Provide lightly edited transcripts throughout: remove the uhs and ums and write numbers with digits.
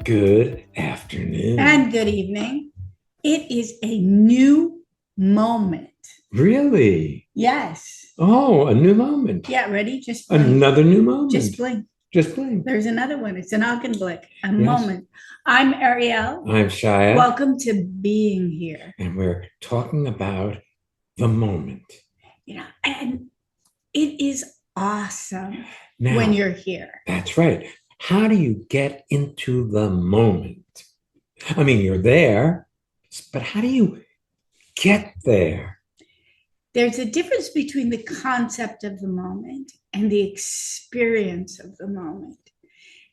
Good afternoon. And good evening. It is a new moment. Really? Yes. Oh, a new moment. Yeah, ready? Just blink. Another new moment. Just blink. Just blink. There's another one. It's an Augenblick, a Yes. moment. I'm Ariel. I'm Shya. Welcome to being here. And we're talking about the moment. And it is awesome Now, when you're here. That's right. How do you get into the moment? I mean, you're there, but how do you get there? There's a difference between the concept of the moment and the experience of the moment.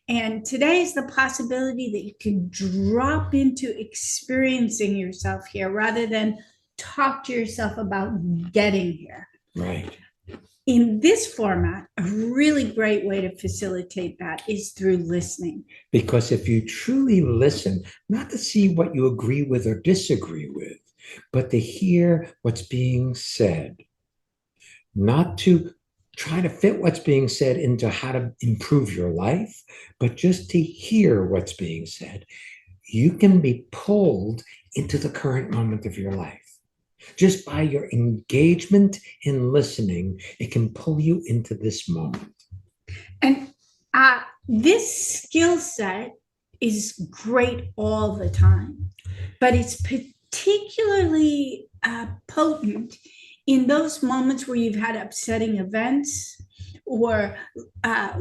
And today is the possibility that you can drop into experiencing yourself here rather than talk to yourself about getting here. Right. In this format, a really great way to facilitate that is through listening. Because if you truly listen, not to see what you agree with or disagree with, but to hear what's being said, not to try to fit what's being said into how to improve your life, but just to hear what's being said, you can be pulled into the current moment of your life. Just by your engagement in listening, it can pull you into this moment. And this skill set is great all the time, but it's particularly potent in those moments where you've had upsetting events or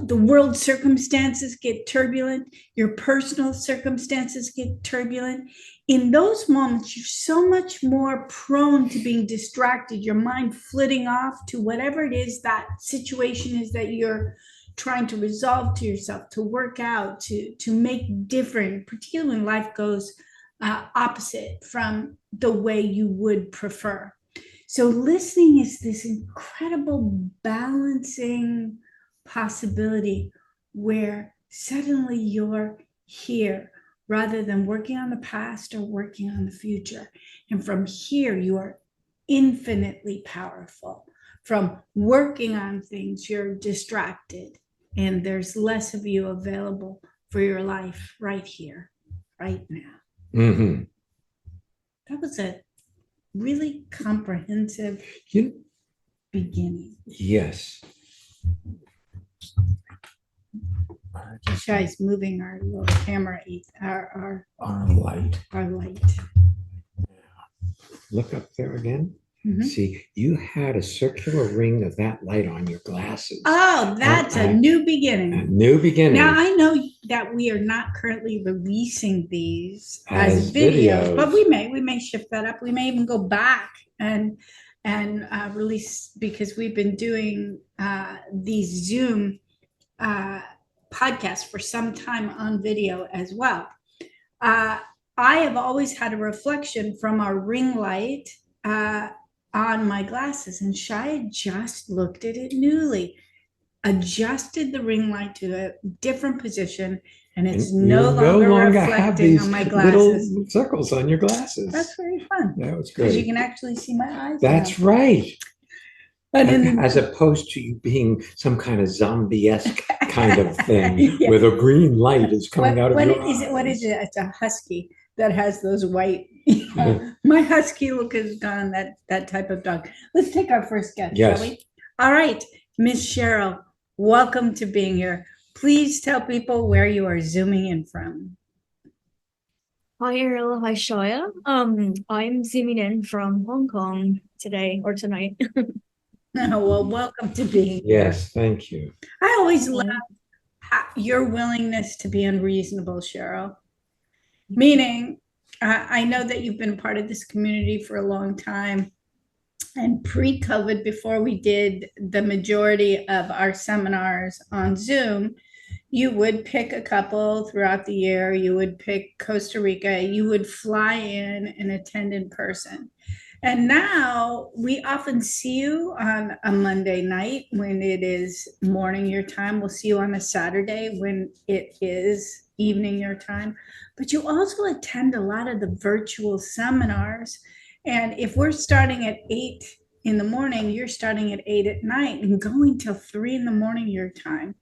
the world circumstances get turbulent, your personal circumstances get turbulent. In those moments, you're so much more prone to being distracted, your mind flitting off to whatever it is that situation is that you're trying to resolve to yourself, to work out, to make different, particularly when life goes opposite from the way you would prefer. So listening is this incredible balancing possibility where suddenly you're here rather than working on the past or working on the future. And from here, you are infinitely powerful. From working on things, you're distracted and there's less of you available for your life right here, right now. Mm-hmm. That was a really comprehensive beginning. Yes. Shai's moving our little camera, our light. Our light. Look up there again. Mhm. See, you had a circular ring of that light on your glasses. Oh, that's a new beginning. A new beginning. Now, I know that we are not currently releasing these as videos, but we may shift that up. We may even go back and release, because we've been doing these Zoom podcasts for some time on video as well. I have always had a reflection from our ring light on my glasses, and Shia just looked at it newly, adjusted the ring light to a different position, and it's no longer reflecting on my glasses. Little circles on your glasses. That's very fun. That was great. Because you can actually see my eyes. That's right. But as opposed to you being some kind of zombie-esque kind of thing, yeah, where the green light is coming out of your eyes. What is it? It's a husky that has those white. My husky look is gone. That type of dog. Let's take our first guest, yes, shall we? All right, Miss Cheryl, welcome to being here. Please tell people where you are zooming in from. Hi Ariel, hi Shia. I'm zooming in from Hong Kong today or tonight. Well, welcome to being here. Yes, thank you. I always love your willingness to be unreasonable, Cheryl. Meaning, I know that you've been part of this community for a long time. And pre-COVID, before we did the majority of our seminars on Zoom, you would pick a couple throughout the year. You would pick Costa Rica. You would fly in and attend in person. And now we often see you on a Monday night when it is morning your time. We'll see you on a Saturday when it is evening your time. But you also attend a lot of the virtual seminars. And if we're starting at 8 in the morning, you're starting at 8 at night and going till 3 in the morning your time.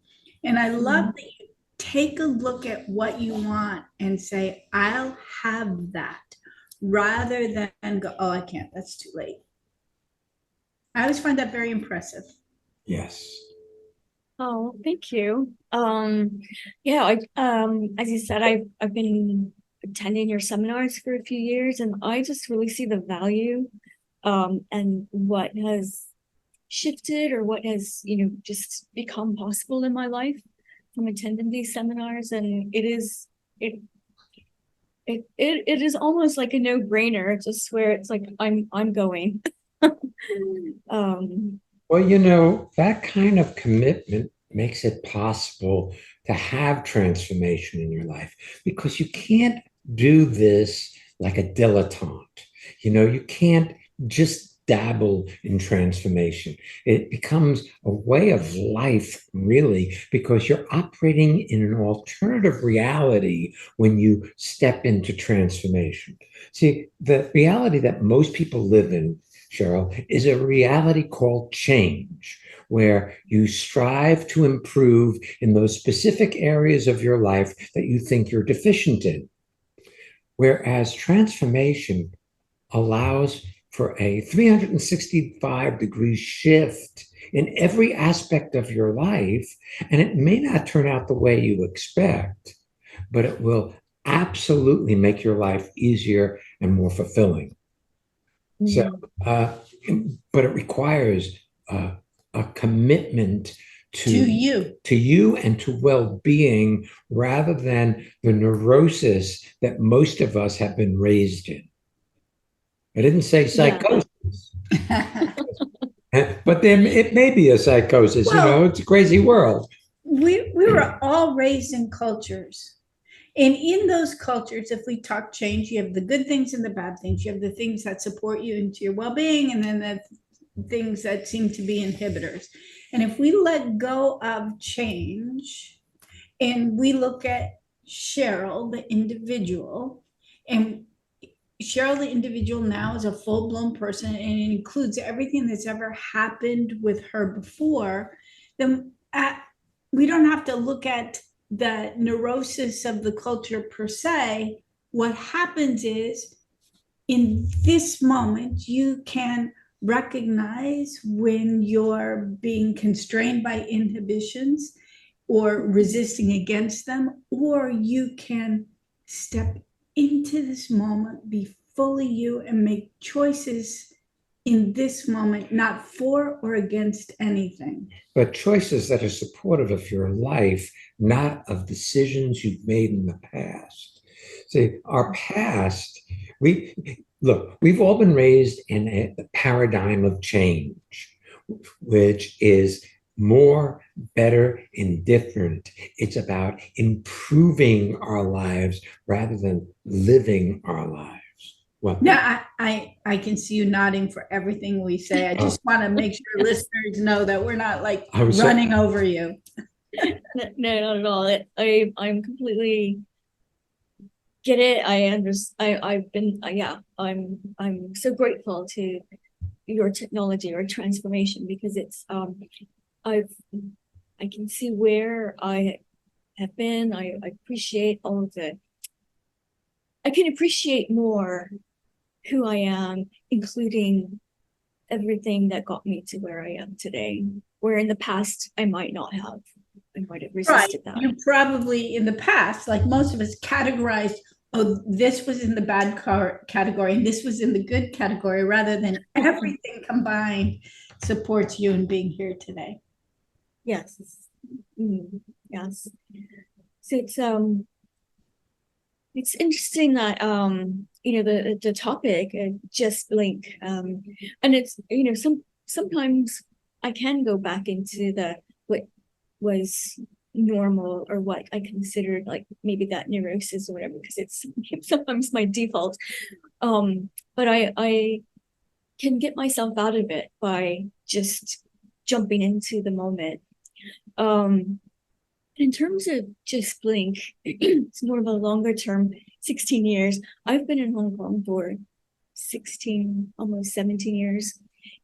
And I love that take a look at what you want and say, I'll have that, rather than go, oh, I can't, that's too late. I always find that very impressive. Yes. Oh, thank you. Yeah, as you said, I've been attending your seminars for a few years, and I just really see the value, and what has shifted or what has, just become possible in my life from attending these seminars. And it is almost like a no-brainer, just where it's like I'm going. Um, Well, that kind of commitment makes it possible to have transformation in your life because you can't do this like a dilettante. You can't just dabble in transformation. It becomes a way of life, really, because you're operating in an alternative reality when you step into transformation. See, the reality that most people live in, Cheryl, is a reality called change, where you strive to improve in those specific areas of your life that you think you're deficient in. Whereas transformation allows for a 365-degree shift in every aspect of your life. And it may not turn out the way you expect, but it will absolutely make your life easier and more fulfilling. So, uh, but it requires a commitment To you. to you and to well-being rather than the neurosis that most of us have been raised in. I didn't say yeah. psychosis, but then it may be a psychosis. Well, It's a crazy world. we were all raised in cultures. And in those cultures, if we talk change, you have the good things and the bad things. You have the things that support you into your well being, and then the things that seem to be inhibitors. And if we let go of change and we look at Cheryl, the individual, and Cheryl, the individual, now is a full blown person and it includes everything that's ever happened with her before, then we don't have to look at the neurosis of the culture per se. What happens is, in this moment, you can recognize when you're being constrained by inhibitions or resisting against them, or you can step into this moment, be fully you, and make choices in this moment, not for or against anything. But choices that are supportive of your life, not of decisions you've made in the past. See, our past, we've all been raised in a paradigm of change, which is more, better, and different. It's about improving our lives rather than living our lives. Well, Yeah, I can see you nodding for everything we say. I just want to make sure listeners know that we're not like running over you. No, not at all. I'm completely get it. I understand. I've been, yeah, I'm so grateful to your technology or transformation, because it's, I've, I can see where I have been. I appreciate all of I can appreciate more who I am, including everything that got me to where I am today, where in the past I might not have. I might have resisted that. You probably in the past, like most of us, categorized, oh, this was in the bad category and this was in the good category, rather than everything combined supports you in being here today. Yes. Yes. So it's interesting that the topic, just like and it's sometimes I can go back into what was normal, or what I considered like maybe that neurosis or whatever, because it's sometimes my default. But I can get myself out of it by just jumping into the moment. In terms of just Blink, it's more of a longer term, 16 years. I've been in Hong Kong for 16, almost 17 years.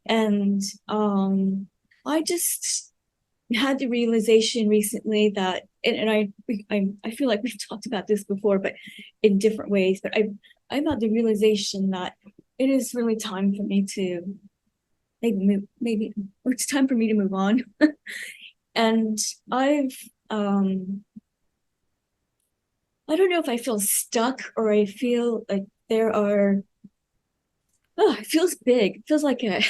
And I just had the realization recently that I feel like we've talked about this before, but in different ways. But I've had the realization that it is really time for me to or it's time for me to move on. And I've I don't know if I feel stuck or I feel like there are it feels big. It feels like it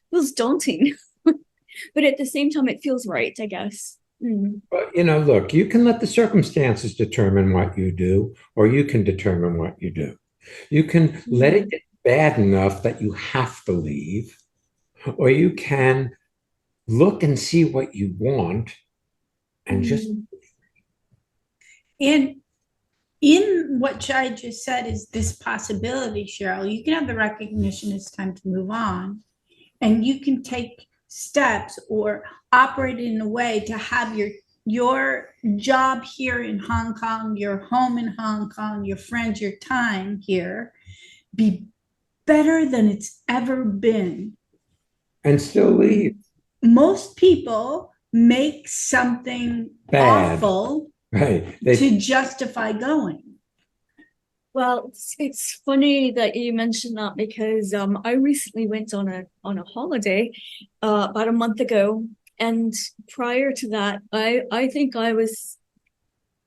feels daunting. But at the same time it feels right, I guess. But look, you can let the circumstances determine what you do, or you can determine what you do. You can let it get bad enough that you have to leave, or you can look and see what you want and just. And in what Shai just said is this possibility, Cheryl. You can have the recognition it's time to move on, and you can take steps or operate in a way to have your job here in Hong Kong, your home in Hong Kong, your friends, your time here be better than it's ever been. And still leave. Most people make something Bad. awful, right, to justify going. Well, it's funny that you mentioned that because I recently went on a holiday about a month ago, and prior to that, I think I was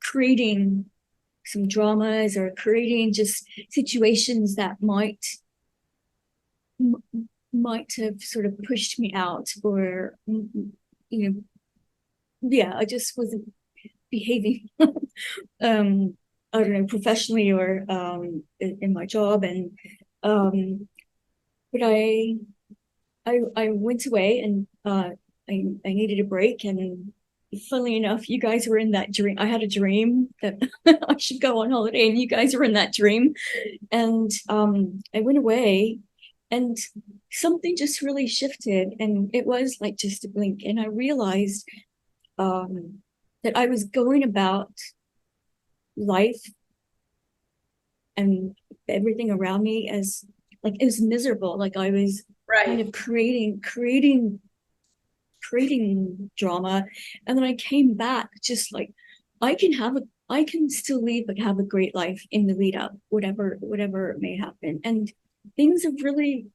creating some dramas or creating just situations that might have sort of pushed me out, or I just wasn't behaving I don't know, professionally or in my job. And but I went away, and I needed a break. And funnily enough, you guys were in that dream. I had a dream that I should go on holiday, and you guys were in that dream. And I went away, and something just really shifted, and it was like just a blink, and I realized that I was going about life and everything around me as like it was miserable. Like I was kind of creating drama, and then I came back just like I can still leave but have a great life in the lead up, whatever may happen. And things have really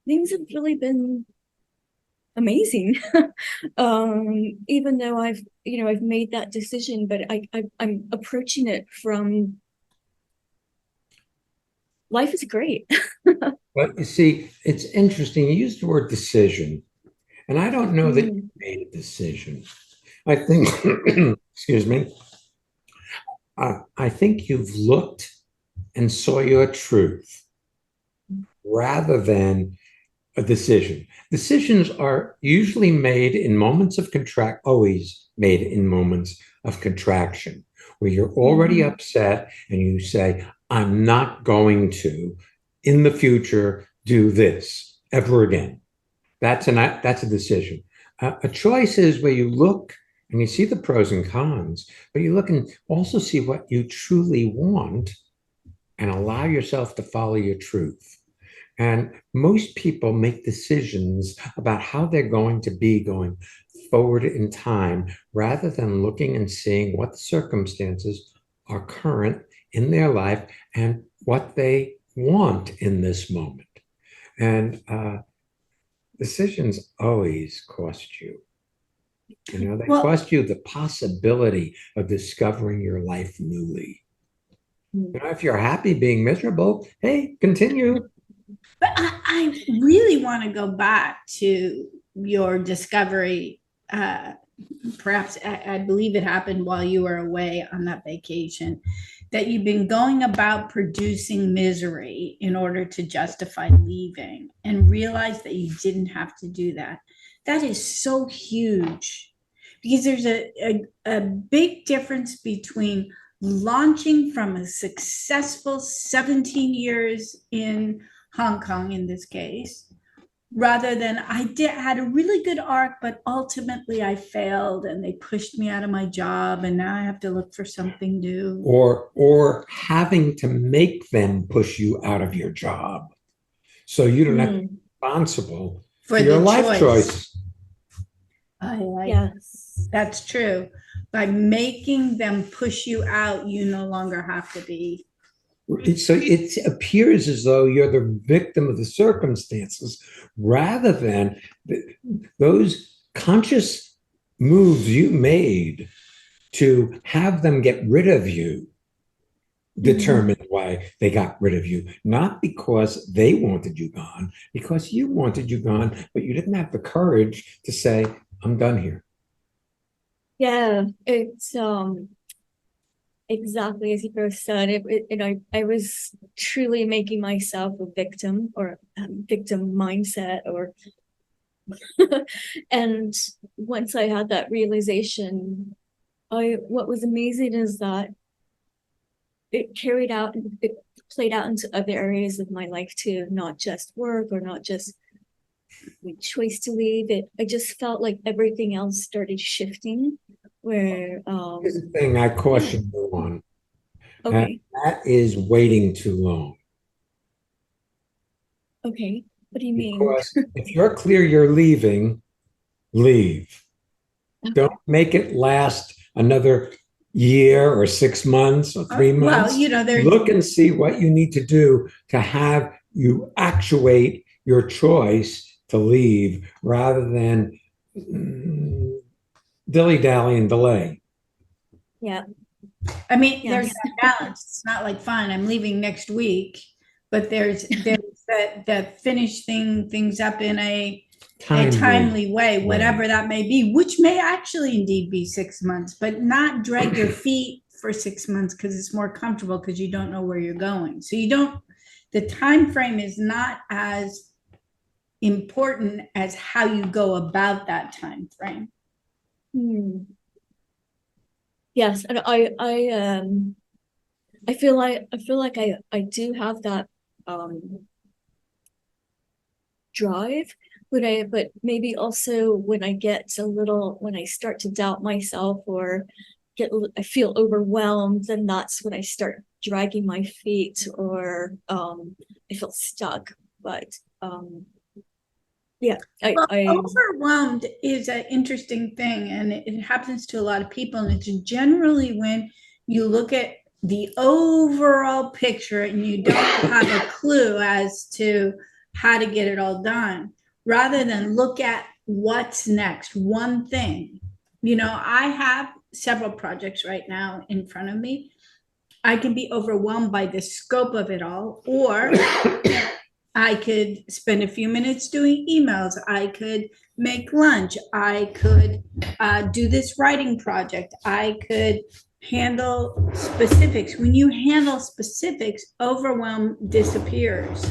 been amazing. Even though I've made that decision, but I'm approaching it from life is great. But you see, it's interesting. You used the word decision, and I don't know that you made a decision. I think, excuse me, I think you've looked and saw your truth rather than a decision. Decisions are usually made in moments of always made in moments of contraction, where you're already upset and you say, I'm not going to, in the future, do this ever again. That's a decision. A choice is where you look and you see the pros and cons, but you look and also see what you truly want and allow yourself to follow your truth. And most people make decisions about how they're going to be going forward in time rather than looking and seeing what the circumstances are current in their life and what they want in this moment. And decisions always cost you. They cost you the possibility of discovering your life newly. If you're happy being miserable, hey, continue. But I really want to go back to your discovery. Perhaps I believe it happened while you were away on that vacation, that you've been going about producing misery in order to justify leaving, and realize that you didn't have to do that. That is so huge, because there's a big difference between launching from a successful 17 years in Hong Kong in this case, rather than had a really good arc, but ultimately I failed and they pushed me out of my job and now I have to look for something new. Or having to make them push you out of your job so you don't have to be responsible for your life choice. Yes, that's true. By making them push you out, you no longer have to be. So it appears as though you're the victim of the circumstances rather than those conscious moves you made to have them get rid of you determined why they got rid of you, not because they wanted you gone, because you wanted you gone, but you didn't have the courage to say, I'm done here. Yeah, it's exactly as you both said. I was truly making myself a victim or victim mindset, or and once I had that realization, what was amazing is that it played out into other areas of my life too, not just work or not just my choice to leave it. I just felt like everything else started shifting where Here's the thing I caution you on, and okay, that is waiting too long. okay, what do you mean? Because if you're clear you're leaving, leave. Don't make it last another year or 6 months or 3 months. Well, there's Look and see what you need to do to have you actuate your choice to leave rather than dilly dally and delay. Yeah, I mean, there's yes. that balance. It's not like, fine, I'm leaving next week, but there's that finish things up in a timely way, whatever that may be, which may actually indeed be 6 months, but not drag your feet for 6 months because it's more comfortable because you don't know where you're going. So the time frame is not as important as how you go about that time frame. Yes, and I feel like I do have that drive, but maybe also when I start to doubt myself or I feel overwhelmed, then that's when I start dragging my feet or I feel stuck. But yeah, I overwhelmed is an interesting thing, and it happens to a lot of people. And it's generally when you look at the overall picture and you don't have a clue as to how to get it all done, rather than look at what's next, one thing. I have several projects right now in front of me. I can be overwhelmed by the scope of it all, or I could spend a few minutes doing emails. I could make lunch. I could do this writing project. I could handle specifics. When you handle specifics, overwhelm disappears.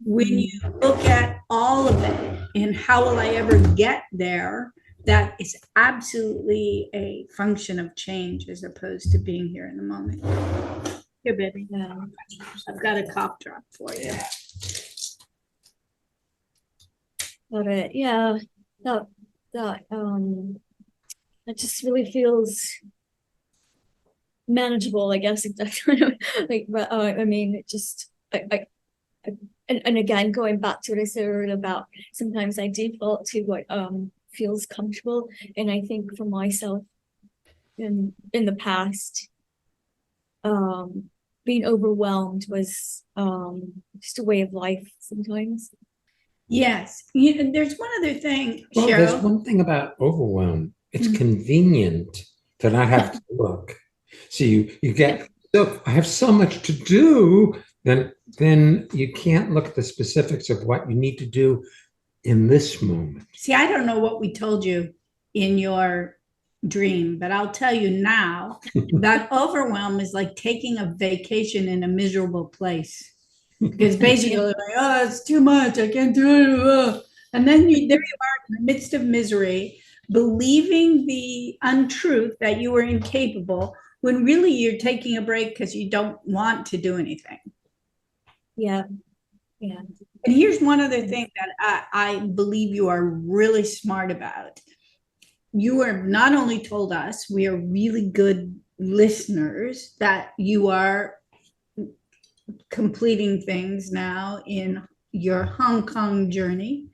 When you look at all of it and how will I ever get there, that is absolutely a function of change as opposed to being here in the moment. Here, baby. I've got a cough drop for you. Got it. Yeah, that that that just really feels manageable, I guess. That's kind of like, but I mean, it just and again, going back to what I said earlier about sometimes I default to what feels comfortable, and I think for myself in the past, being overwhelmed was just a way of life sometimes. Yes. There's one other thing, Well, there's Cheryl. one thing about overwhelm. It's Mm. convenient to not have to look. So you get, so I have so much to do, then you can't look at the specifics of what you need to do in this moment. See, I don't know what we told you in your dream, but I'll tell you now that overwhelm is like taking a vacation in a miserable place. Because basically, you're like, oh, it's too much. I can't do it. And then there you are in the midst of misery, believing the untruth that you were incapable, when really you're taking a break because you don't want to do anything. Yeah. Yeah. And here's one other thing that I believe you are really smart about. You are not only told us, we are really good listeners, that you are completing things now in your Hong Kong journey.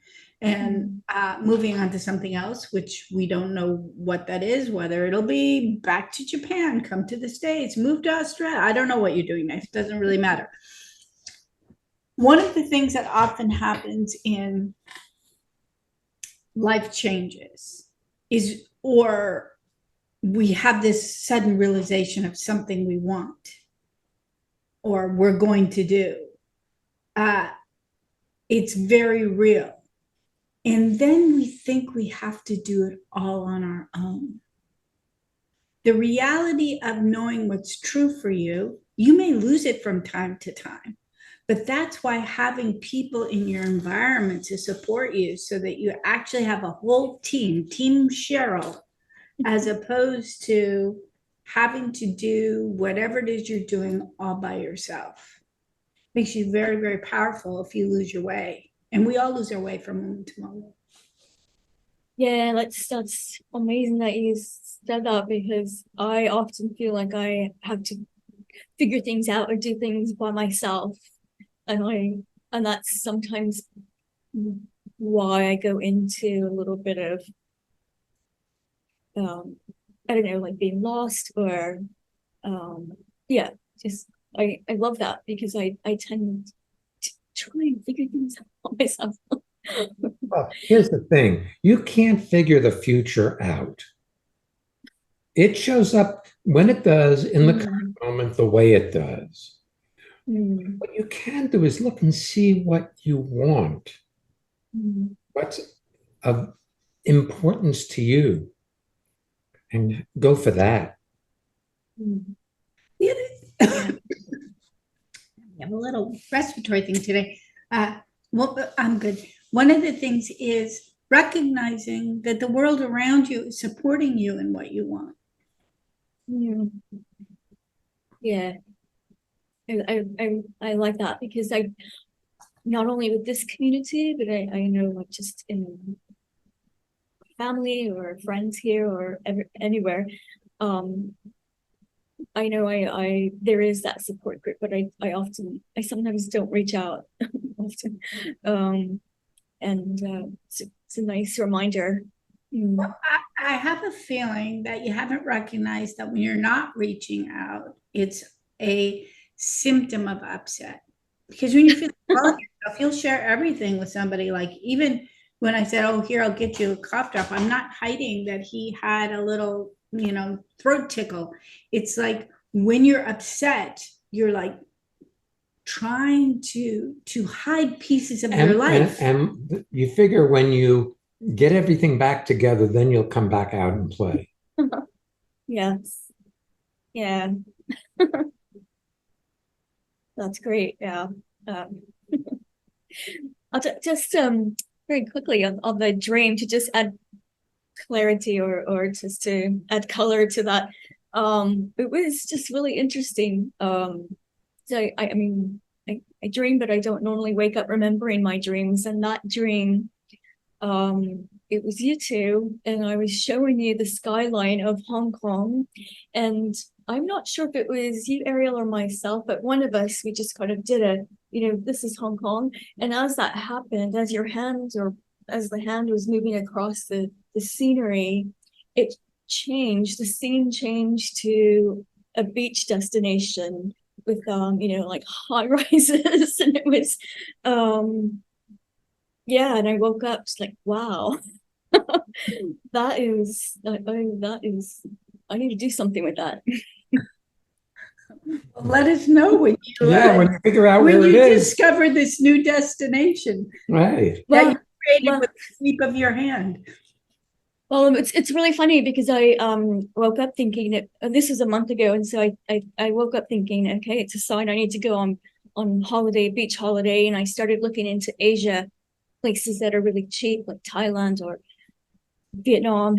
and moving on to something else, which we don't know what that is, whether it'll be back to Japan, come to the States, move to Australia. I don't know what you're doing next. It doesn't really matter. One of the things that often happens in life changes is, or we have this sudden realization of something we want or we're going to do. It's very real. And then we think we have to do it all on our own. The reality of knowing what's true for you, you may lose it from time to time, but that's why having people in your environment to support you so that you actually have a whole team Cheryl, as opposed to having to do whatever it is you're doing all by yourself. Makes you very, very powerful if you lose your way. And we all lose our way from moment to moment. Yeah, that's amazing that you said that, because I often feel like I have to figure things out or do things by myself. And that's sometimes why I go into a little bit of I don't know, like being lost or yeah, just I love that, because I tend to try and figure things out myself. Well, here's the thing. You can't figure the future out. It shows up when it does in the current moment the way it does. What you can do is look and see what you want, what's of importance to you, and go for that. The other, I have a little respiratory thing today. Well, I'm good. One of the things is recognizing that the world around you is supporting you in what you want. Yeah. I like that, because I, not only with this community, but I know, like, just in family or friends here or anywhere, I know there is that support group, but I sometimes don't reach out often. And it's a nice reminder. Well, I have a feeling that you haven't recognized that when you're not reaching out, it's a symptom of upset. Because when you feel well yourself, you'll share everything with somebody. Like, even when I said, "Oh, here, I'll get you a cough drop," I'm not hiding that he had a little, throat tickle. It's like when you're upset, you're like trying to hide pieces of your life. And you figure when you get everything back together, then you'll come back out and play. Yes. Yeah. That's great. Yeah. I'll just very quickly on the dream, to just add clarity or just to add color to that. It was just really interesting. So I mean, I dream, but I don't normally wake up remembering my dreams. And that dream, it was you two, and I was showing you the skyline of Hong Kong. And I'm not sure if it was you, Ariel, or myself, but one of us, we just kind of did this is Hong Kong. And as that happened, as the hand was moving across the scenery, the scene changed to a beach destination with like high rises. And it was yeah, and I woke up just like, wow. that is I need to do something with that. Let us know when you when you figure out when where you it is. discover this new destination. Right. That you created with the sweep of your hand. Well, it's really funny, because I woke up thinking that this was a month ago, and so I woke up thinking, okay, it's a sign I need to go on holiday, beach holiday, and I started looking into Asia, places that are really cheap, like Thailand or Vietnam,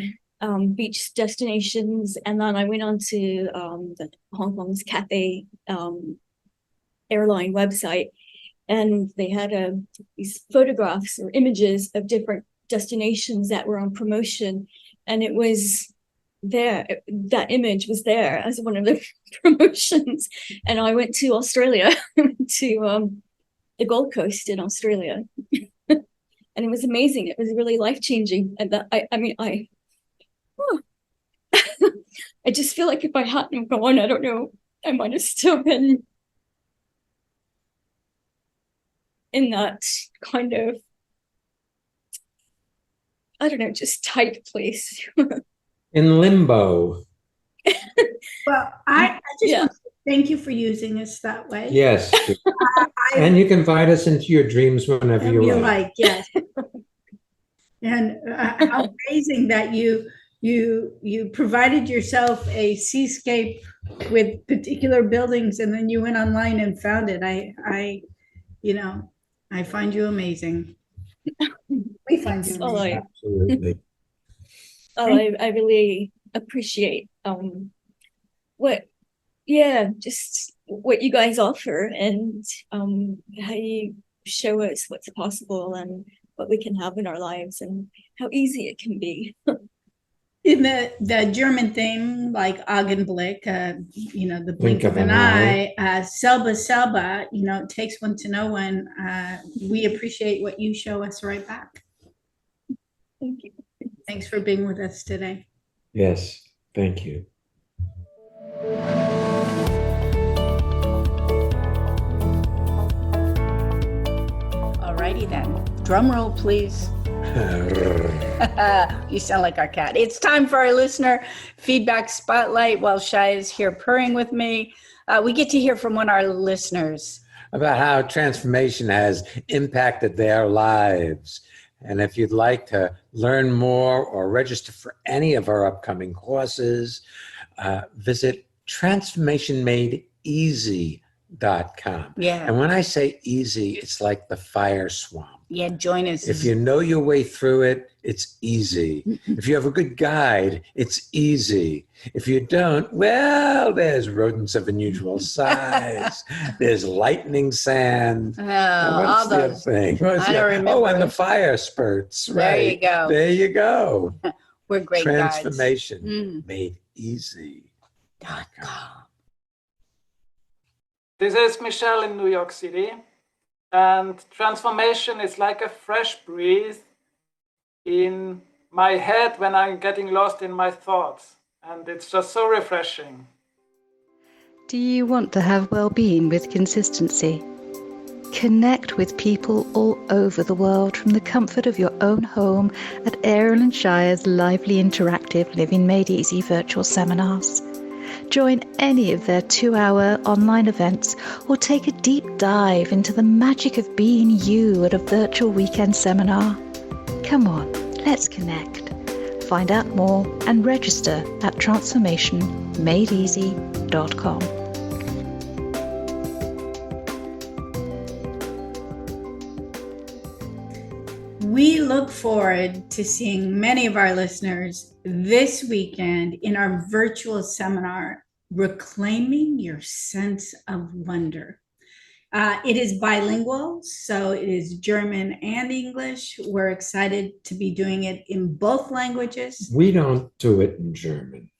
beach destinations. And then I went on to the Hong Kong's Cathay airline website, and they had these photographs or images of different destinations that were on promotion, and it was there, that image was there as one of the promotions. And I went to Australia, to the Gold Coast in Australia. and it was amazing. It was really life-changing. And that oh, I just feel like if I hadn't gone, I don't know, I might have still been in that kind of, I don't know, just tight place. In limbo. Well, I just Yeah. want to thank you for using us that way. Yes. And you can invite us into your dreams whenever you like. Yes. And how amazing that you provided yourself a seascape with particular buildings, and then you went online and found it. I find you amazing. We find you amazing. Absolutely. I really appreciate just what you guys offer, and how you show us what's possible and what we can have in our lives and how easy it can be. In the German thing, like Augenblick, the blink of an eye, Selba Selba, it takes one to know one. We appreciate what you show us right back. Thank you. Thanks for being with us today. Yes, thank you. Alrighty then. Drum roll, please. You sound like our cat. It's time for our listener feedback spotlight while Shya is here purring with me. We get to hear from one of our listeners about how transformation has impacted their lives. And if you'd like to learn more or register for any of our upcoming courses, visit transformationmadeeasy.com. Yeah. And when I say easy, it's like the fire swamp. Yeah, join us. If you know your way through it, it's easy. If you have a good guide, it's easy. If you don't, well, there's rodents of unusual size. There's lightning sand. Oh, all those things. I don't remember. Oh, and the fire spurts. Right. There you go. There you go. We're great Transformation made easy.com. This is Michelle in New York City. And transformation is like a fresh breeze in my head when I'm getting lost in my thoughts. And it's just so refreshing. Do you want to have well-being with consistency? Connect with people all over the world from the comfort of your own home at Ariel and Shya's lively interactive Living Made Easy virtual seminars. Join any of their 2-hour online events or take a deep dive into the magic of being you at a virtual weekend seminar. Come on, let's connect. Find out more and register at transformationmadeeasy.com. We look forward to seeing many of our listeners this weekend in our virtual seminar, Reclaiming Your Sense of Wonder. It is bilingual, so it is German and English. We're excited to be doing it in both languages. We don't do it in German.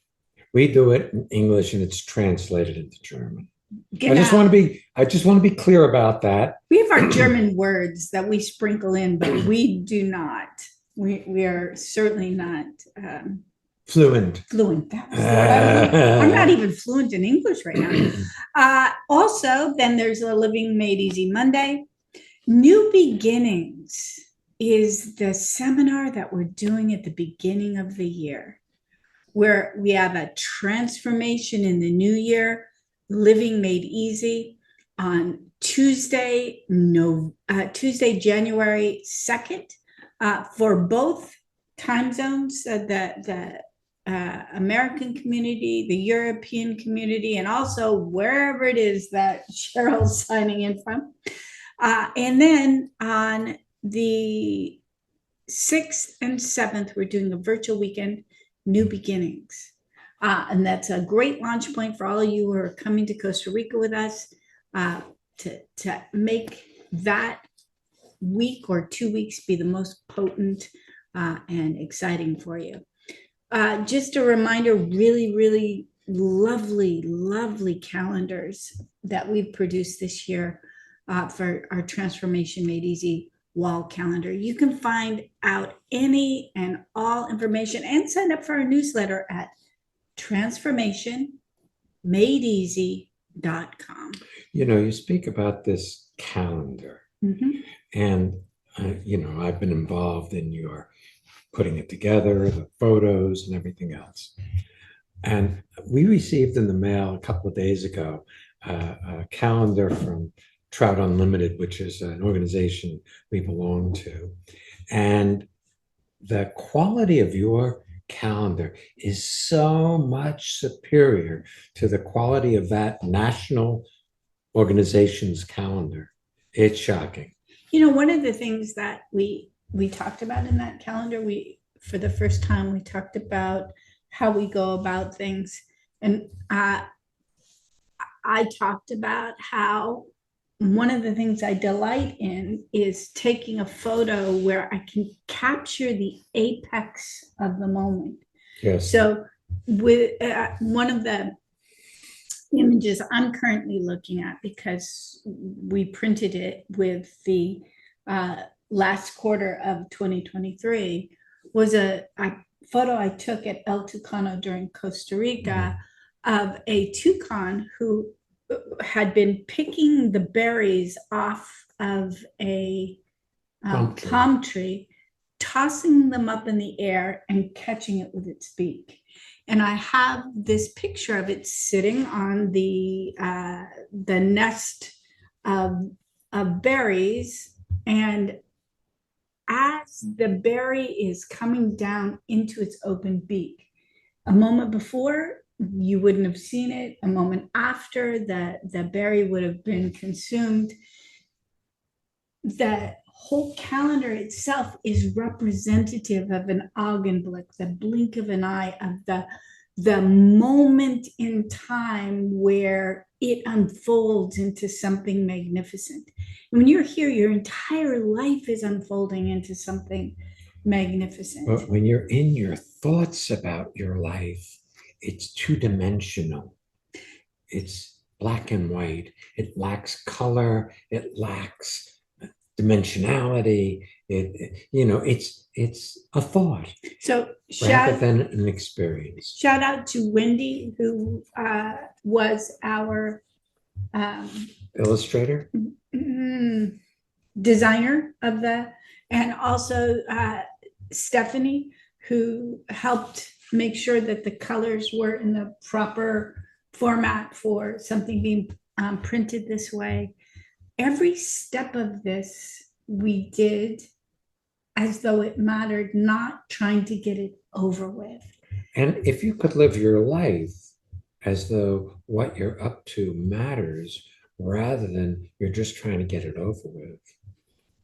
We do it in English, and it's translated into German. I just want to be clear about that. We have our German words that we sprinkle in, but we do not. We are certainly not fluent. That was I'm not even fluent in English right now. Also, then there's a Living Made Easy Monday. New Beginnings is the seminar that we're doing at the beginning of the year, where we have a transformation in the new year. Living Made Easy on Tuesday, January 2nd, for both time zones, the American community, the European community, and also wherever it is that Cheryl's signing in from. And then on the 6th and 7th, we're doing a virtual weekend, New Beginnings. And that's a great launch point for all of you who are coming to Costa Rica with us, to make that week or 2 weeks be the most potent and exciting for you. Just a reminder, really, really lovely calendars that we've produced this year for our Transformation Made Easy wall calendar. You can find out any and all information and sign up for our newsletter at transformationmadeeasy.com. You speak about this calendar, and I've been involved in your putting it together, the photos and everything else. And we received in the mail a couple of days ago a calendar from Trout Unlimited, which is an organization we belong to. And the quality of your calendar is so much superior to the quality of that national organization's calendar. It's shocking. One of the things that we talked about in that calendar, for the first time, we talked about how we go about things. And I talked about how one of the things I delight in is taking a photo where I can capture the apex of the moment. Yes. So with one of the images I'm currently looking at, because we printed it with the last quarter of 2023, was a photo I took at El Tucano during Costa Rica of a toucan who had been picking the berries off of a palm tree, tossing them up in the air and catching it with its beak. And I have this picture of it sitting on the nest of berries. And as the berry is coming down into its open beak, a moment before, you wouldn't have seen it. A moment after, the berry would have been consumed. The whole calendar itself is representative of an Augenblick, the blink of an eye, of the moment in time where it unfolds into something magnificent. And when you're here, your entire life is unfolding into something magnificent. But when you're in your thoughts about your life, it's two-dimensional. It's black and white. It lacks color. It lacks dimensionality. It's a thought. So rather than an experience. Shout out to Wendy, who was our illustrator, designer of and also Stephanie, who helped make sure that the colors were in the proper format for something being printed this way. Every step of this we did as though it mattered, not trying to get it over with. And if you could live your life as though what you're up to matters, rather than you're just trying to get it over with,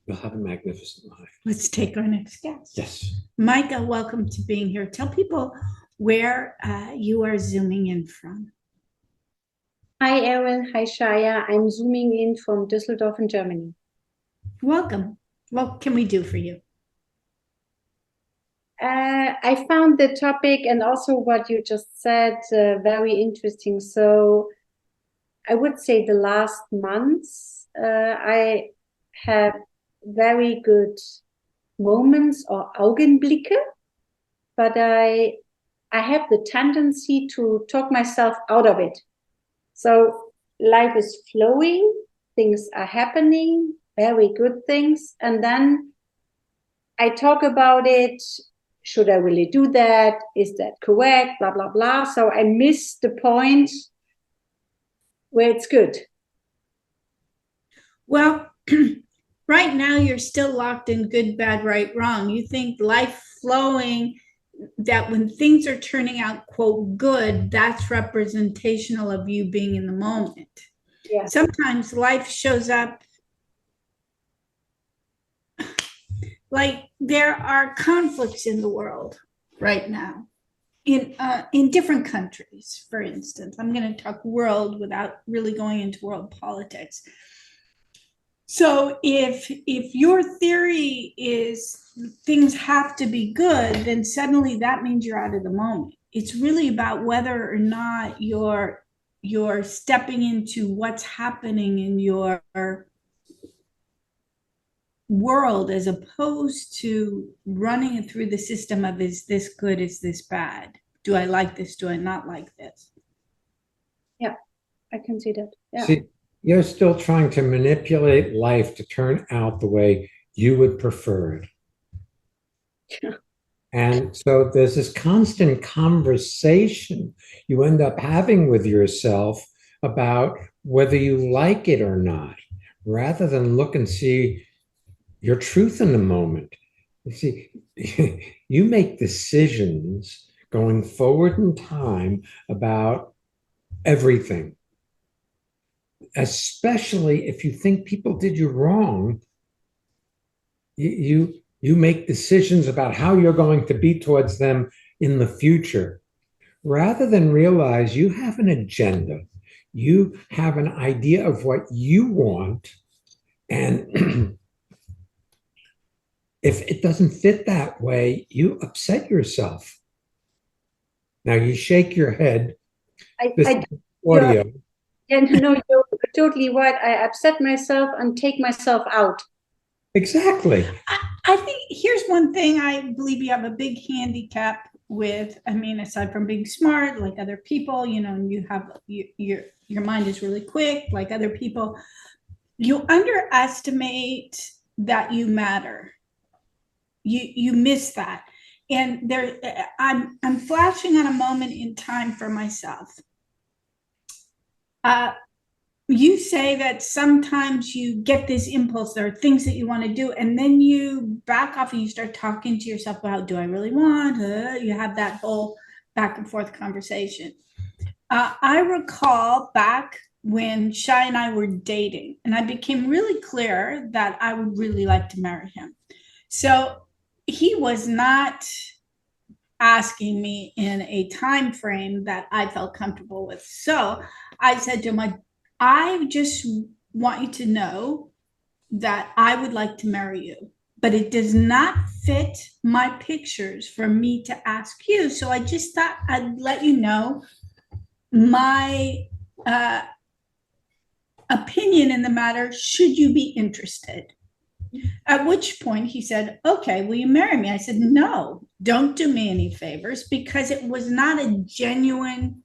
you'll have a magnificent life. Let's take our next guest. Yes. Micah, welcome to being here. Tell people where you are zooming in from. Hi, Ariel. Hi, Shya. I'm zooming in from Düsseldorf in Germany. Welcome. What can we do for you? I found the topic and also what you just said very interesting. So I would say the last months I have very good moments or Augenblicke, but I have the tendency to talk myself out of it. So life is flowing, things are happening, very good things, and then I talk about it. Should I really do that? Is that correct? Blah, blah, blah. So I miss the point where it's good. Well, right now you're still locked in good, bad, right, wrong. You think life flowing, that when things are turning out, quote, good, that's representational of you being in the moment. Yeah. Sometimes life shows up like there are conflicts in the world right now, in different countries, for instance. I'm going to talk world without really going into world politics. So if your theory is things have to be good, then suddenly that means you're out of the moment. It's really about whether or not you're stepping into what's happening in your world as opposed to running it through the system of, is this good, is this bad, do I like this, do I not like this? Yeah, I can see that. Yeah. See, you're still trying to manipulate life to turn out the way you would prefer it. Yeah. And so there's this constant conversation you end up having with yourself about whether you like it or not, rather than look and see your truth in the moment. You see, you make decisions going forward in time about everything, especially if you think people did you wrong. You make decisions about how you're going to be towards them in the future, rather than realize you have an agenda. You have an idea of what you want, and if it doesn't fit that way, you upset yourself. Now you shake your head. This I audio. yeah, no, you're totally right. I upset myself and take myself out. Exactly. I think here's one thing I believe you have a big handicap with. I mean, aside from being smart, like other people, you know, and you have your mind is really quick, like other people. You underestimate that you matter. You miss that, and there. I'm flashing on a moment in time for myself. You say that sometimes you get this impulse, there are things that you want to do, and then you back off and you start talking to yourself about, do I really want to? You have that whole back and forth conversation. I recall back when Shya and I were dating, and I became really clear that I would really like to marry him. So he was not asking me in a time frame that I felt comfortable with. So I said to him, I just want you to know that I would like to marry you, but it does not fit my pictures for me to ask you. So I just thought I'd let you know my opinion in the matter, should you be interested. At which point he said, okay, will you marry me? I said, no, don't do me any favors, because it was not a genuine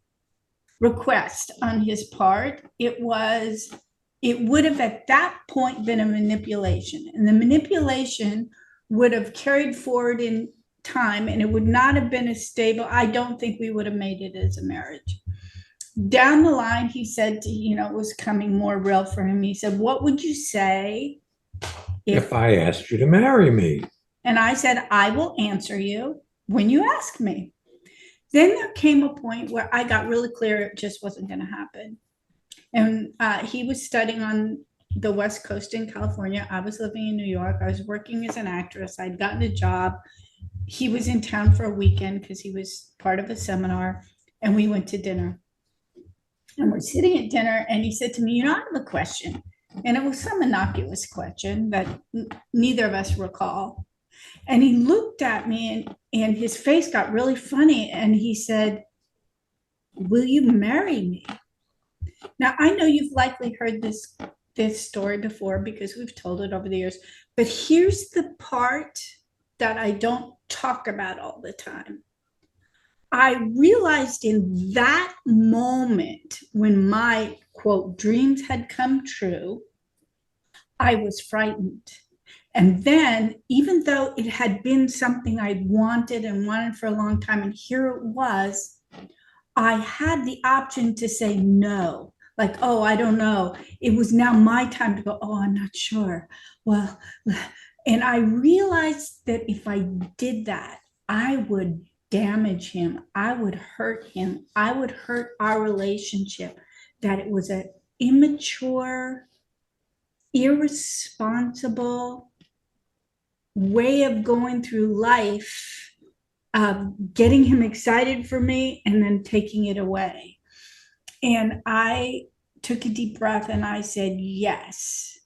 request on his part. It would have at that point been a manipulation, and the manipulation would have carried forward in time, and it would not have been as stable. I don't think we would have made it as a marriage. Down the line, he said, it was coming more real for him. He said, what would you say if I asked you to marry me? And I said, I will answer you when you ask me. Then there came a point where I got really clear it just wasn't going to happen. And he was studying on the West Coast in California. I was living in New York. I was working as an actress. I'd gotten a job. He was in town for a weekend because he was part of a seminar, and we went to dinner. And we're sitting at dinner, and he said to me, I have a question. And it was some innocuous question that neither of us recall. And he looked at me, and his face got really funny. And he said, will you marry me? Now, I know you've likely heard this story before because we've told it over the years. But here's the part that I don't talk about all the time. I realized in that moment when my, quote, dreams had come true, I was frightened. And then, even though it had been something I'd wanted for a long time, and here it was, I had the option to say no. Like, oh, I don't know. It was now my time to go, oh, I'm not sure. Well, and I realized that if I did that, I would damage him. I would hurt him. I would hurt our relationship. That it was an immature, irresponsible way of going through life, of getting him excited for me and then taking it away. And I took a deep breath and I said, yes.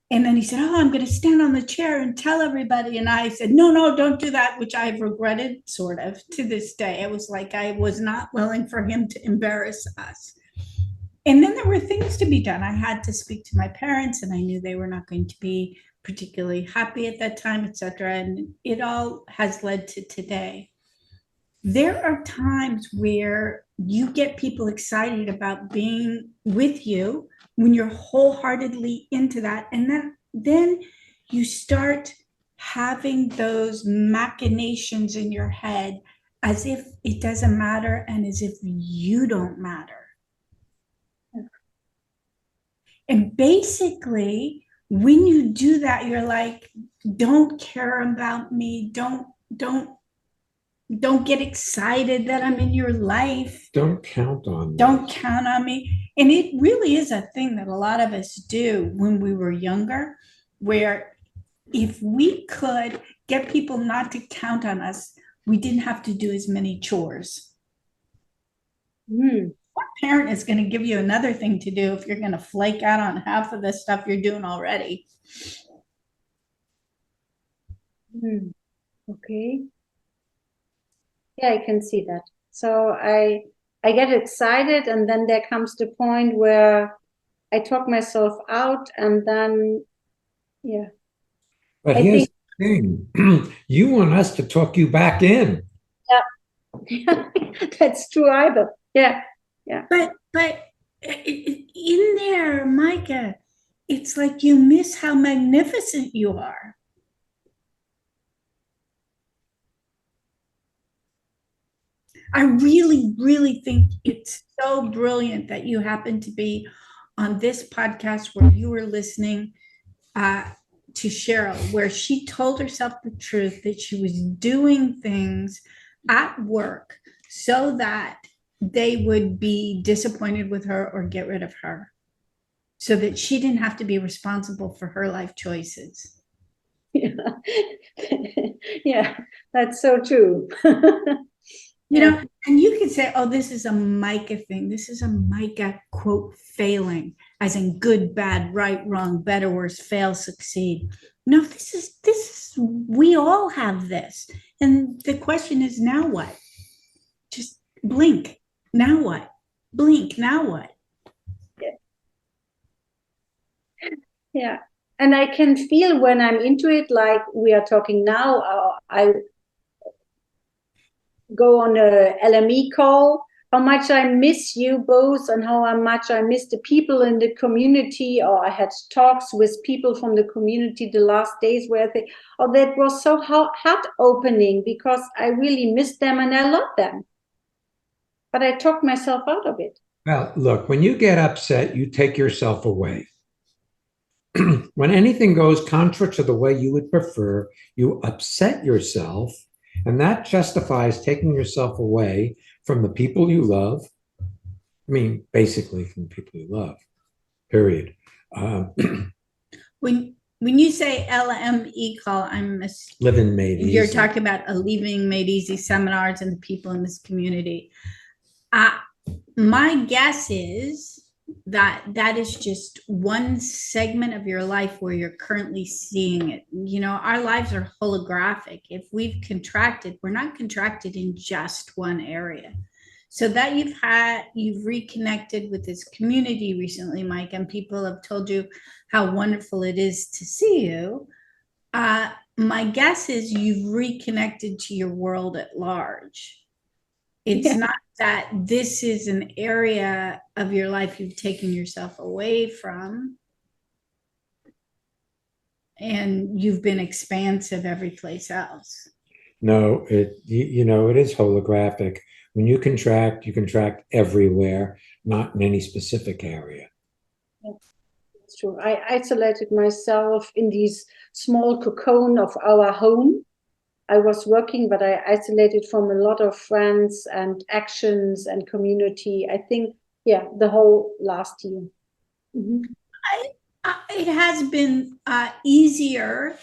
And then he said, oh, I'm going to stand on the chair and tell everybody. And I said, no, don't do that, which I've regretted sort of to this day. It was like I was not willing for him to embarrass us. And then there were things to be done. I had to speak to my parents, and I knew they were not going to be particularly happy at that time, etc. And it all has led to today. There are times where you get people excited about being with you when you're wholeheartedly into that. And then you start having those machinations in your head as if it doesn't matter and as if you don't matter. And basically, when you do that, you're like, don't care about me. Don't get excited that I'm in your life. Don't count on me. Don't count on me. And it really is a thing that a lot of us do when we were younger, where if we could get people not to count on us, we didn't have to do as many chores. What parent is going to give you another thing to do if you're going to flake out on half of the stuff you're doing already? Okay. Yeah, I can see that. So I get excited, and then there comes the point where I talk myself out, and then yeah. But here's the thing. You want us to talk you back in. Yeah. That's true either. Yeah. Yeah. But in there, Micah, it's like you miss how magnificent you are. I really, really think it's so brilliant that you happen to be on this podcast where you were listening to Cheryl, where she told herself the truth that she was doing things at work so that they would be disappointed with her or get rid of her, so that she didn't have to be responsible for her life choices. Yeah, yeah, that's so true. You know, and you can say, oh, this is a Micah thing. This is a Micah quote failing, as in good, bad, right, wrong, better, worse, fail, succeed. No, this is, we all have this. And the question is, now what? Just blink. Now what? Blink. Now what? Yeah. And I can feel when I'm into it, like we are talking now, I go on a LME call, how much I miss you both and how much I miss the people in the community. Or I had talks with people from the community the last days where I think, oh, that was so heart opening, because I really miss them and I love them. But I talked myself out of it. Well, look, when you get upset, you take yourself away. When anything goes contra to the way you would prefer, you upset yourself. And that justifies taking yourself away from the people you love. I mean, basically from the people you love, period. When you say LME call, I'm Living Made Easy. You're talking about a Living Made Easy seminars and the people in this community. My guess is that is just one segment of your life where you're currently seeing it. You know, our lives are holographic. If we've contracted, we're not contracted in just one area. So that you've reconnected with this community recently, Mike, and people have told you how wonderful it is to see you. My guess is you've reconnected to your world at large. It's not that this is an area of your life you've taken yourself away from, and you've been expansive every place else. No, it is holographic. When you contract everywhere, not in any specific area. It's true. I isolated myself in this small cocoon of our home. I was working, but I isolated from a lot of friends and actions and community. I think, the whole last year. Mm-hmm. It has been easier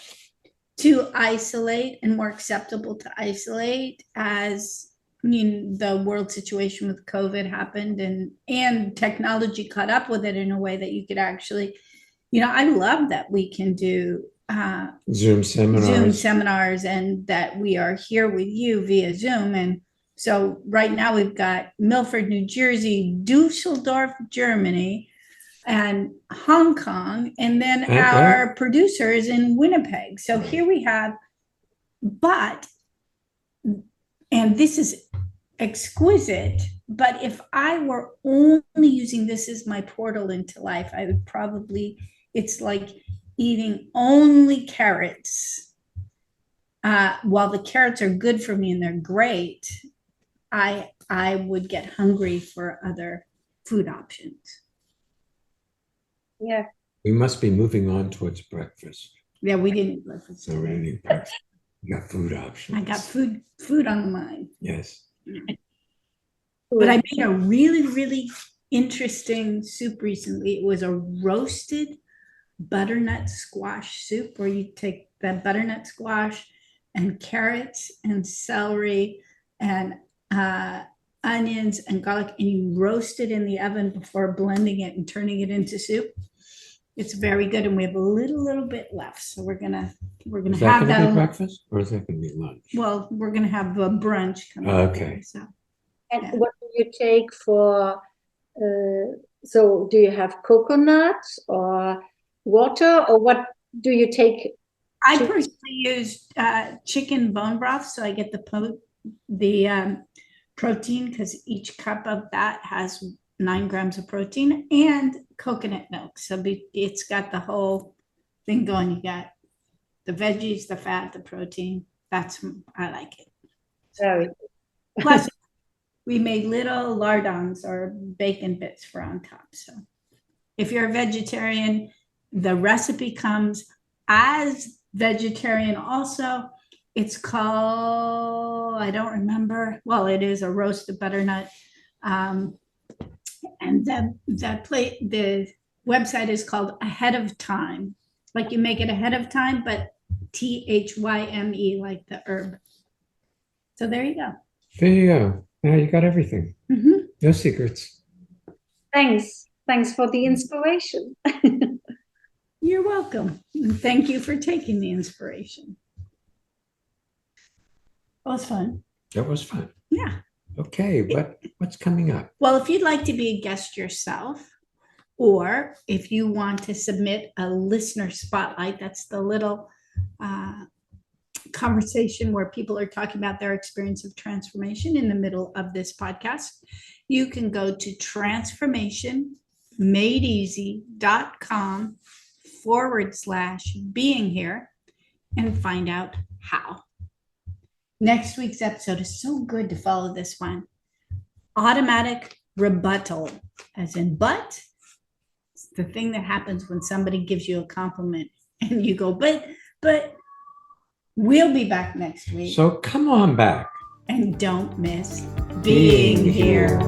to isolate and more acceptable to isolate as the world situation with COVID happened and technology caught up with it in a way that you could actually, I love that we can do Zoom seminars and that we are here with you via Zoom. And so right now we've got Milford, New Jersey, Dusseldorf, Germany, and Hong Kong, and then And our producer is in Winnipeg. So here we have, and this is exquisite, but if I were only using this as my portal into life, I would probably, it's like eating only carrots. While the carrots are good for me and they're great, I would get hungry for other food options. Yeah. we must be moving on towards breakfast. Yeah, we didn't eat breakfast So we today. need breakfast. We got food options. I got food on the mind. Yes. But I made a really, really interesting soup recently. It was a roasted butternut squash soup where you take the butternut squash and carrots and celery and onions and garlic, and you roast it in the oven before blending it and turning it into soup. It's very good, and we have a little bit left, so we're gonna Is that have going to that. be breakfast or is that going to be lunch? Well, we're gonna have a brunch coming up. Okay. So And Yeah. what do you take for, so do you have coconut or water, or what do you take? I personally use chicken bone broth, so I get the protein, because each cup of that has 9 grams of protein, and coconut milk. So it's got the whole thing going. You got the veggies, the fat, the protein. I like it. Very Plus, we made little lardons or bacon bits for on top. So if you're a vegetarian, the recipe comes as vegetarian also. It's called, I don't remember. Well, it is a roasted butternut. And the website is called Ahead of Time. Like you make it ahead of time, but THYME, like the herb. So there you go. There you go. Now you got everything. Mhm. No secrets. Thanks for the inspiration. You're welcome. And thank you for taking the inspiration. It was fun. That was fun. Yeah. Okay, what's coming up? Well, if you'd like to be a guest yourself, or if you want to submit a listener spotlight, that's the little conversation where people are talking about their experience of transformation in the middle of this podcast, you can go to transformationmadeeasy.com/being here and find out how. Next week's episode is so good to follow this one. Automatic rebuttal, as in but. It's the thing that happens when somebody gives you a compliment and you go, but we'll be back next week. So come on back. And don't miss being here.